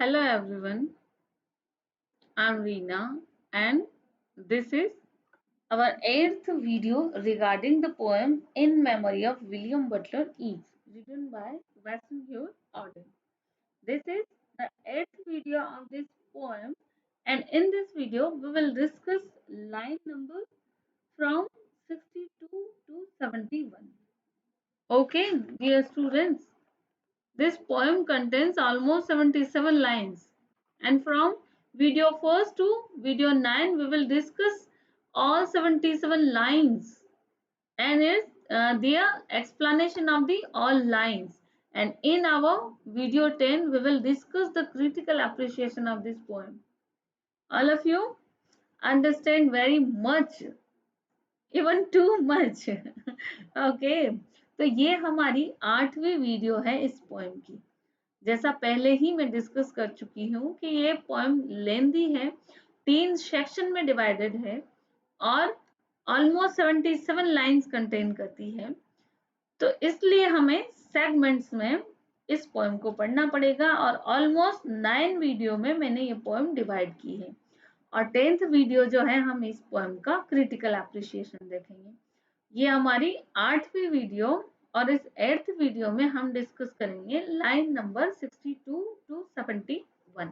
Hello everyone, I'm Reena and this is our eighth video regarding the poem In Memory of William Butler Yeats written by Weston Hughes Auden. This is the eighth video of this poem and in this video we will discuss line number from 62 to 71. Okay, dear students. This poem contains almost 77 lines and from video 1st to video 9 we will discuss all 77 lines and is their explanation of the all lines, and in our video 10 we will discuss the critical appreciation of this poem. All of you understand very much, even too much okay तो ये हमारी 8वीं video है इस poem की। जैसा पहले ही मैं डिस्कस कर चुकी हूँ कि ये पोएम लेंदी है, 3 सेक्शन में डिवाइडेड है और ऑलमोस्ट 77 लाइंस कंटेन करती है। तो इसलिए हमें सेगमेंट्स में इस पोएम को पढ़ना पड़ेगा और ऑलमोस्ट 9 वीडियो में मैंने ये पोएम डिवाइड की है और 10th वीडियो जो है हम इस पोएम का क्रिटिकल एप्रिसिएशन देखेंगे। ये हमारी 8वीं वीडियो और इस 8th वीडियो में हम डिस्कस करेंगे लाइन नंबर 62 टू 71।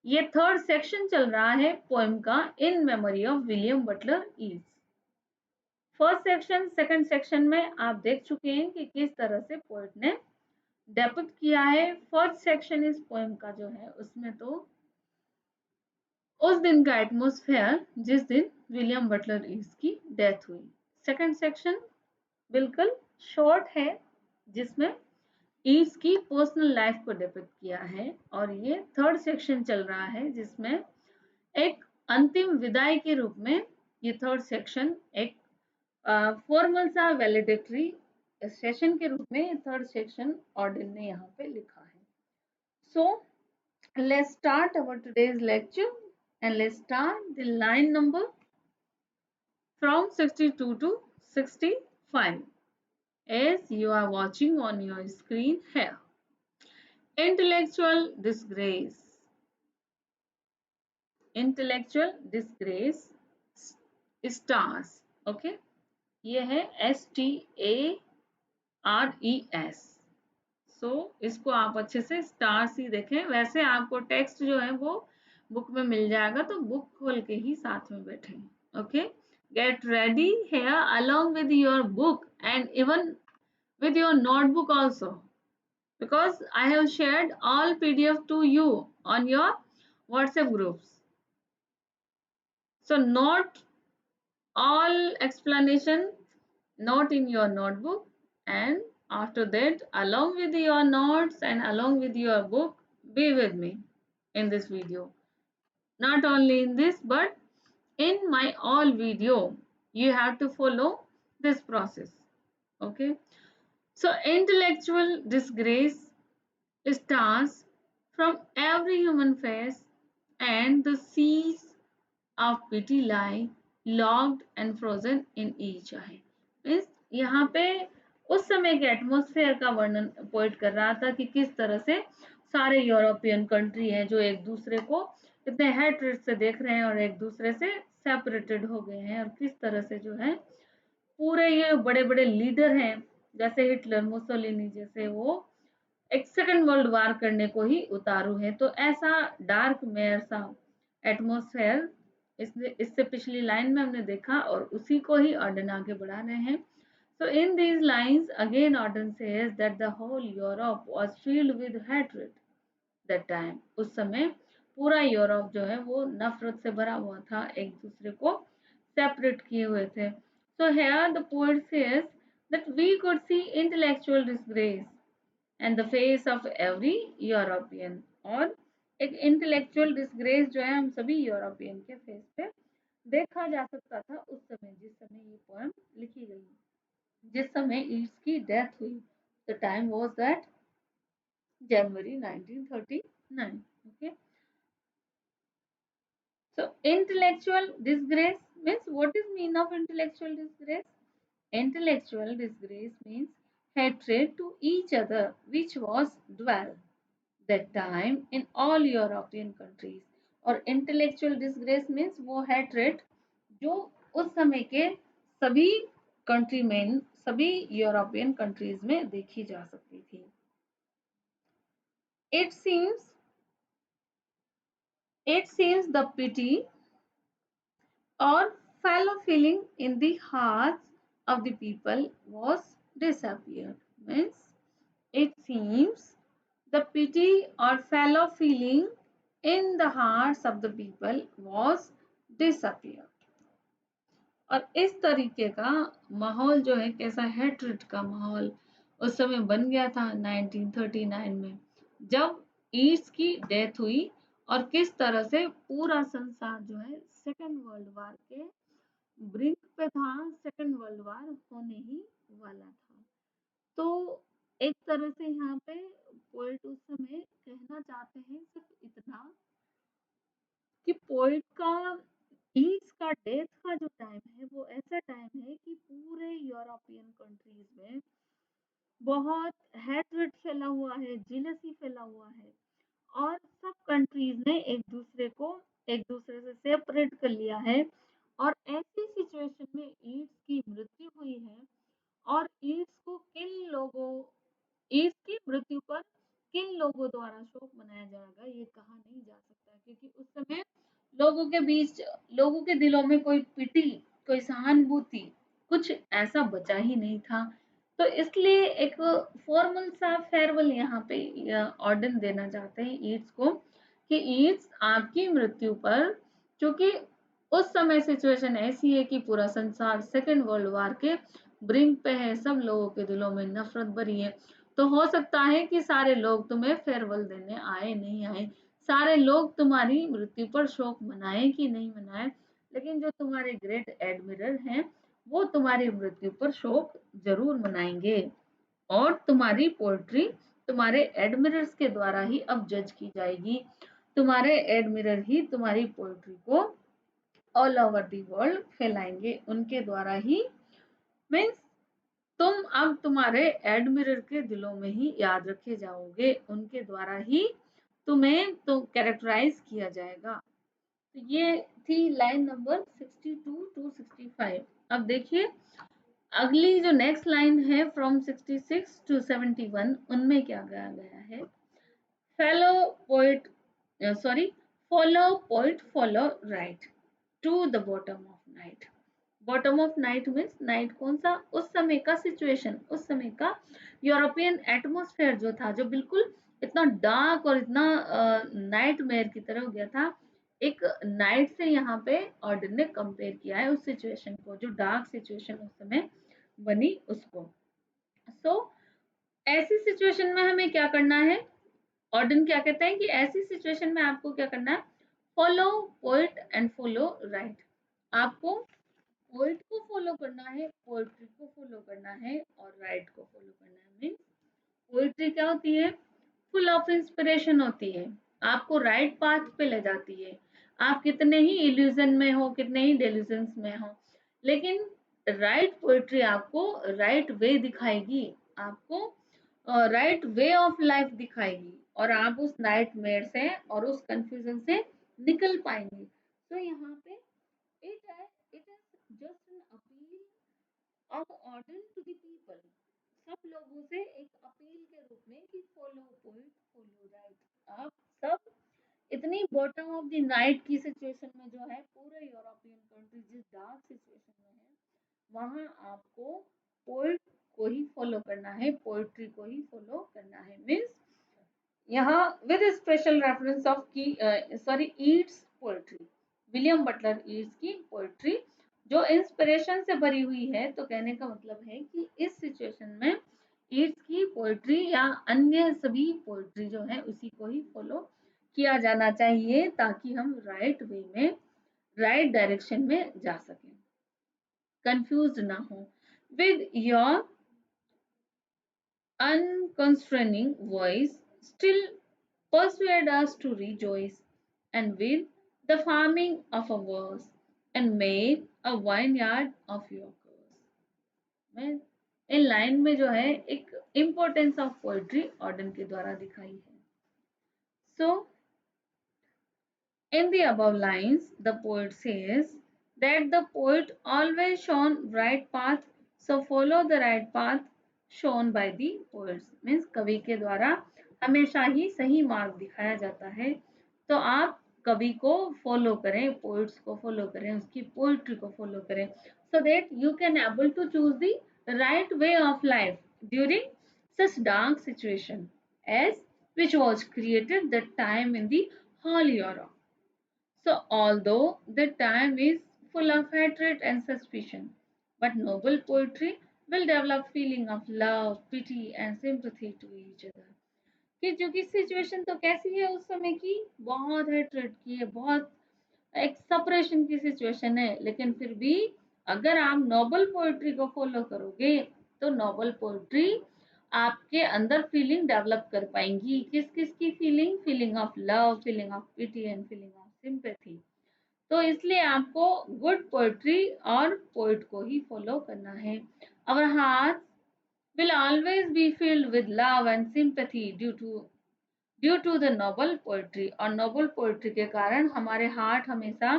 ये थर्ड सेक्शन चल रहा है पोएम का in memory of William Butler Yeats. First section second section में आप देख चुके हैं कि किस तरह से पोएट ने डेपिक्ट किया है। फर्स्ट सेक्शन इस पोएम का जो है उसमें तो उस दिन का एटमॉस्फेयर जिस दिन विलियम बटलर ईट्स की डेथ हुई। सेकंड सेक्शन बिल्कुल शॉर्ट है जिसमें ईट्स की पर्सनल लाइफ को डिपिक्ट किया है और ये थर्ड सेक्शन चल रहा है जिसमें एक अंतिम विदाई के रूप में ये थर्ड सेक्शन एक फॉर्मल सा वैलिडेटरी सेशन के रूप में थर्ड सेक्शन ऑर्डिन ने यहाँ पे लिखा है। सो let's start our today's lecture and let's start the line number from 62 to 65 as you are watching on your screen here. Intellectual disgrace. Intellectual disgrace stars. Okay, ये है STARES. सो इसको आप अच्छे से स्टार्स ही देखें। वैसे आपको टेक्स्ट जो है वो बुक में मिल जाएगा तो बुक खोल के ही साथ में बैठें। Okay, get ready here along with your book and even with your notebook also, because I have shared all PDF to you on your WhatsApp groups. So note all explanation, note in your notebook, and after that along with your notes and along with your book, be with me in this video. Not only in this but in my all video you have to follow this process. Okay, so intellectual disgrace stars from every human face, and the seas of pity lie locked and frozen in each eye. Means यहाँ पे उस समय के atmosphere का वर्णन poet कर रहा था कि किस तरह से सारे यूरोपियन कंट्री हैं जो एक दूसरे को इतने हेट्रेड से देख रहे हैं और एक दूसरे से सेपरेटेड हो गए हैं, और किस तरह से जो है पूरे ये बड़े बड़े लीडर हैं जैसे हिटलर मुसोलिनी जैसे वो एक सेकंड वर्ल्ड वार करने को ही उतारू है। तो ऐसा डार्क मेयर सा एटमॉस्फेयर इससे पिछली लाइन में हमने देखा और उसी को ही ऑर्डन आगे बढ़ा रहे हैं। So in these lines again Auden says that the whole Europe was filled with hatred that time. उस समय पूरा यूरोप जो है वो नफरत से भरा हुआ था, एक दूसरे को सेपरेट किए हुए थे। So here the poet says that we could see intellectual disgrace and the face of every European, और एक इंटेलेक्चुअल डिसग्रेस जो है हम सभी यूरोपियन के फेस पे देखा जा सकता था उस समय जिस समय ये पोएम लिखी गई, जिस समय ईट्स की डेथ हुई। The time was that January 1939. Okay, so intellectual disgrace means, what is mean of intellectual disgrace? Intellectual disgrace means hatred to each other which was dual. that time in all European countries. और intellectual disgrace means वो hatred जो उस समय के सभी country में, सभी European countries में देखी जा सकती थी. It seems it seems the pity or fellow feeling in the hearts of the people was disappeared. Means it seems the pity or fellow feeling in the hearts of the people was disappeared. और इस तरीके का माहौल जो है, कैसा hatred का माहौल उस समय बन गया था 1939 में, जब ईस्ट की डेथ हुई और किस तरह से पूरा संसार जो है सेकेंड वर्ल्ड वार के ब्रिंक पे था, सेकेंड वर्ल्ड वार होने ही वाला था. तो एक तरह से यहाँ पे पोएट उस समय कहना चाहते हैं सिर्फ इतना कि पोएट का ईस्ट का डेथ का जो टाइम है वो ऐसा टाइम है कि पूरे यूरोपियन कंट्रीज में बहुत हैट्रेड फैला हुआ है, जेलसी फैला हुआ है और सब कंट्रीज ने एक दूसरे से सेपरेट कर लिया है. और ऐसी सिचुएशन में ईड्स की मृत्यु हुई है और ईड्स की मृत्यु पर किन लोगों द्वारा शोक मनाया जाएगा ये कहा नहीं जा सकता, क्योंकि उस समय लोगों के बीच, लोगों के दिलों में कोई पिटी, कोई सहानुभूति, कुछ ऐसा बचा ही नहीं था. तो इसलिए एक फॉर्मल सा फेयरवेल यहाँ पे ऑर्डन देना चाहते हैं ईड्स को कि ईड्स आपकी मृत्यु पर, क्योंकि उस समय सिचुएशन ऐसी है कि पूरा संसार सेकेंड वर्ल्ड वार के ब्रिंक पे है, सब लोगों के दिलों में नफरत भरी है. तो हो सकता है कि सारे लोग तुम्हें फेयरवेल देने आए नहीं आए, सारे लोग तुम्हारी मृत्यु पर शोक मनाए कि नहीं मनाए, लेकिन जो तुम्हारे ग्रेट एडमिरल हैं वो तुम्हारी मृत्यु पर शोक जरूर मनाएंगे. और तुम्हारी पोएट्री तुम्हारे एडमिरल्स के द्वारा ही अब जज की जाएगी. तुम्हारे एडमिरल ही तुम्हारी पोएट्री को ऑल ओवर दी वर्ल्ड फैलाएंगे, उनके द्वारा ही. मीन्स तुम अब तुम्हारे एडमिरल के दिलों में ही याद रखे जाओगे, उनके द्वारा ही तुम्हें तो कैरेक्टराइज किया जाएगा. तो ये थी लाइन नंबर 62 टू 65. अब देखिए अगली जो नेक्स्ट लाइन है फ्रॉम 66 टू 71, उनमें क्या कहा गया है. Fellow poet sorry follow poet follow right to the bottom of night. Bottom of night means night कौन सा, उस समय का सिचुएशन, उस समय का यूरोपियन एटमोस्फेयर जो था, जो बिल्कुल इतना डार्क और इतना नाइट मेयर की तरह हो गया था. एक नाइट से यहाँ पे ऑर्डर ने कंपेयर किया है उस सिचुएशन को, जो डार्क सिचुएशन उस समय बनी उसको. सो ऐसी सिचुएशन में हमें क्या करना है, ऑर्डन क्या कहता है कि ऐसी सिचुएशन में आपको क्या करना है, follow poet and follow right. आपको पोइट को फॉलो करना है, पोएट्री को फॉलो करना है और राइट को फॉलो करना है. मीन्स पोएट्री क्या होती है, फुल ऑफ इंस्पिरेशन होती है, आपको राइट पाथ पे ले जाती है. आप कितने ही इल्यूजन में हो, कितने ही डेल्यूजन्स में हो, लेकिन राइट पोएट्री आपको राइट वे दिखाएगी, आपको राइट वे ऑफ लाइफ दिखाएगी और आप उस नाइटमेयर से और उस कंफ्यूजन से निकल पाएंगे. तो यहाँ पे it is just an appeal of order to the people. सब लोगों से एक अपील के रूप में कि फॉलो पोइट फॉलो राइट. आप सब इतनी बॉटम ऑफ द नाइट की सिचुएशन में जो है, पूरे यूरोपियन कंट्री जिस डार्क सिचुएशन में है, वहां आपको पोइट को ही फॉलो करना है, पोइट्री को ही फॉलो करना है. मीन्स यहाँ विद स्पेशल रेफरेंस ऑफ की Yeats poetry, William Butler Yeats की पोएट्री जो इंस्पिरेशन से भरी हुई है. तो कहने का मतलब है कि इस सिचुएशन में ईट्स की पोएट्री या अन्य सभी पोएट्री जो है उसी को ही फॉलो किया जाना चाहिए, ताकि हम राइट वे में, राइट डायरेक्शन में जा सकें, कंफ्यूज ना हो. With your unconstraining voice still persuade us to rejoice, and with the farming of a verse, and make a vineyard of your curse. मैं इन लाइन में जो है एक इम्पोर्टेंस ऑफ पोएट्री ऑर्डन के द्वारा दिखाई है. So, in the above lines, the poet says that the poet always shown right path, so follow the right path shown by the poets. Means कवि के द्वारा हमेशा ही सही मार्ग दिखाया जाता है, तो आप कवि को फॉलो करें, पोइट्स को फॉलो करें, उसकी पोइट्री को फॉलो करें, so that you can able to choose the right way of life during such dark situation as which was created that time in the holy era. So, although the time is full of hatred and suspicion, but noble poetry will develop feeling of love, pity and sympathy to each other. कि जो कि situation तो कैसी है उस समय की, बहुत हेट्रेड की है, बहुत एक सेपरेशन की सिचुएशन है, लेकिन फिर भी अगर आप नोबल पोएट्री को फॉलो करोगे तो नोबल पोएट्री आपके अंदर फीलिंग डेवलप कर पाएंगी। किस किस की feeling? Feeling of love, feeling of pity and feeling of sympathy. तो इसलिए आपको गुड पोएट्री और पोएट को ही फॉलो करना है। Our heart will always be filled with love and sympathy due to the noble poetry, और noble poetry के कारण हमारे हार्ट हमेशा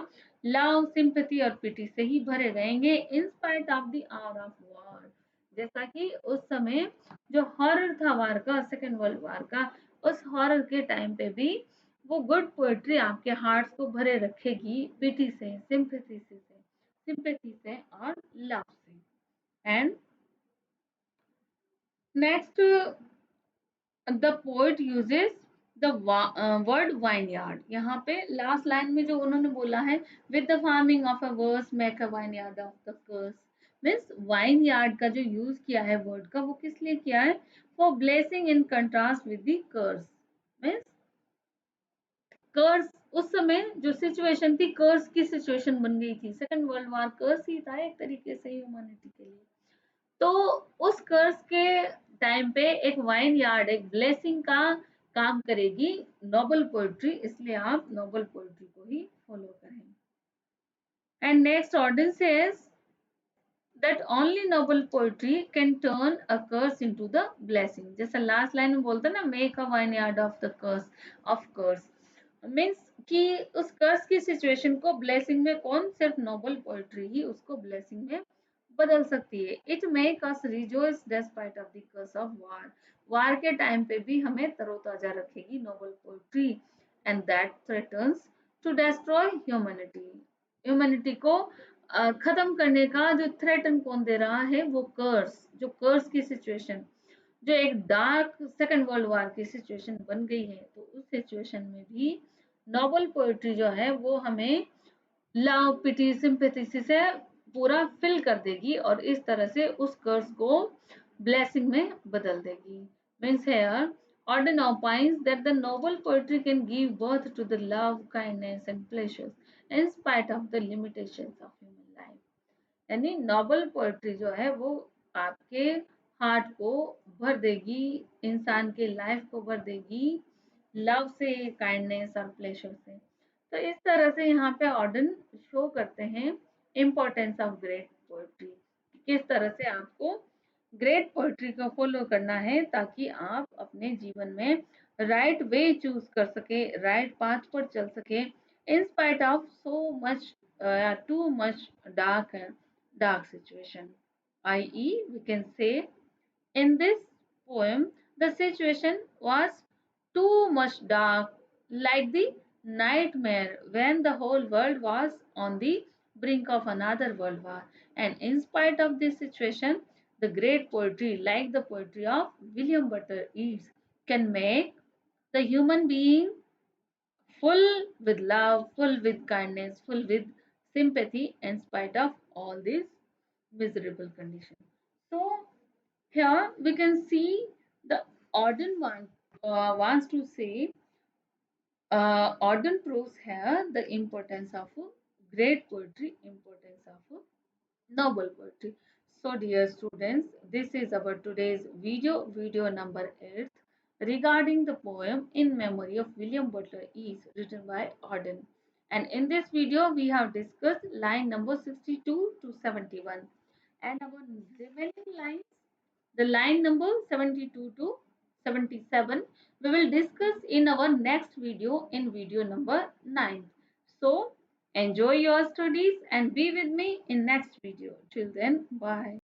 लव, सिंपैथी और पिटी से ही भरे रहेंगे in spite of the hour of war. जैसा कि उस समय जो हॉरर था वार का, सेकेंड वर्ल्ड वार का, उस हॉरर के टाइम पे भी वो गुड पोएट्री आपके हार्ट्स को भरे रखेगी पिटी से, सिंपैथी से और लव से। And next the poet uses the word vineyard. यहाँ पे लास्ट लाइन में जो उन्होंने बोला है, with the farming of a verse make a vineyard of the curse, means vine yard का जो यूज किया है वर्ड का, वो किस लिए किया है? For blessing in contrast with the curse. Means curse उस समय जो सिचुएशन थी, कर्स की सिचुएशन बन गई थी, सेकेंड वर्ल्ड वॉर कर्स ही था एक तरीके से ह्यूमैनिटी के लिए। तो उस कर्स के टाइम पे एक वाइन यार्ड एक ब्लेसिंग का काम करेगी नोबल पोएट्री, इसलिए आप नोबल पोएट्री को ही फॉलो करें। And next Auden says that only noble poetry can turn a curse into the blessing। जैसा लास्ट लाइन में बोलते हैं ना, make a vineyard of the curse means कि उस कर्स की सिचुएशन को ब्लेसिंग में कौन? सिर्फ नोबल पोएट्री ही उसको ब्लेसिंग में बदल सकती है। It make us rejoice despite of the curse of war. War के टाइम पे भी हमें तरोताजा रखेगी noble poetry, and that threatens to destroy humanity. Humanity को खत्म करने का जो थ्रेटन कौन दे रहा है? वो कर्स, जो कर्स की सिचुएशन, जो एक डार्क सेकेंड वर्ल्ड वॉर की सिचुएशन बन गई है, तो उस सिचुएशन में भी नोबल पोएट्री जो है वो हमें लव, पिटी, सिंपैथी से पूरा फिल कर देगी और इस तरह से उस कर्स को ब्लेसिंग में बदल देगी। Means here Auden opines that the noble poetry can give birth to the love, kindness, and pleasures in spite of the limitations of human life। यानी नोबल पोएट्री जो है वो आपके हार्ट को भर देगी, इंसान के लाइफ को भर देगी लव से, काइंडनेस और प्लेजर से। तो इस तरह से यहाँ पे ऑर्डन शो करते हैं इम्पोर्टेंस ऑफ ग्रेट पोएट्री, किस तरह से आपको ग्रेट पोएट्री को फॉलो करना है ताकि आप अपने जीवन में राइट वे चूज कर सके, राइट पाथ पर चल सके in spite of so much too much dark situation, i.e. we can say in this poem the situation was too much dark, like the nightmare when the whole world was on the brink of another world war, and in spite of this situation the great poetry like the poetry of William Butler Yeats can make the human being full with love, full with kindness, full with sympathy in spite of all these miserable conditions. So here we can see the Auden wants to say, Auden proves here the importance of great poetry, importance of noble poetry. So dear students, this is our today's video number 8 regarding the poem In Memory of William Butler Yeats written by Auden. And in this video we have discussed line number 62 to 71 and our remaining lines, the line number 72 to 77 we will discuss in our next video, in video number 9. So enjoy your studies and be with me in next video. Till then, bye.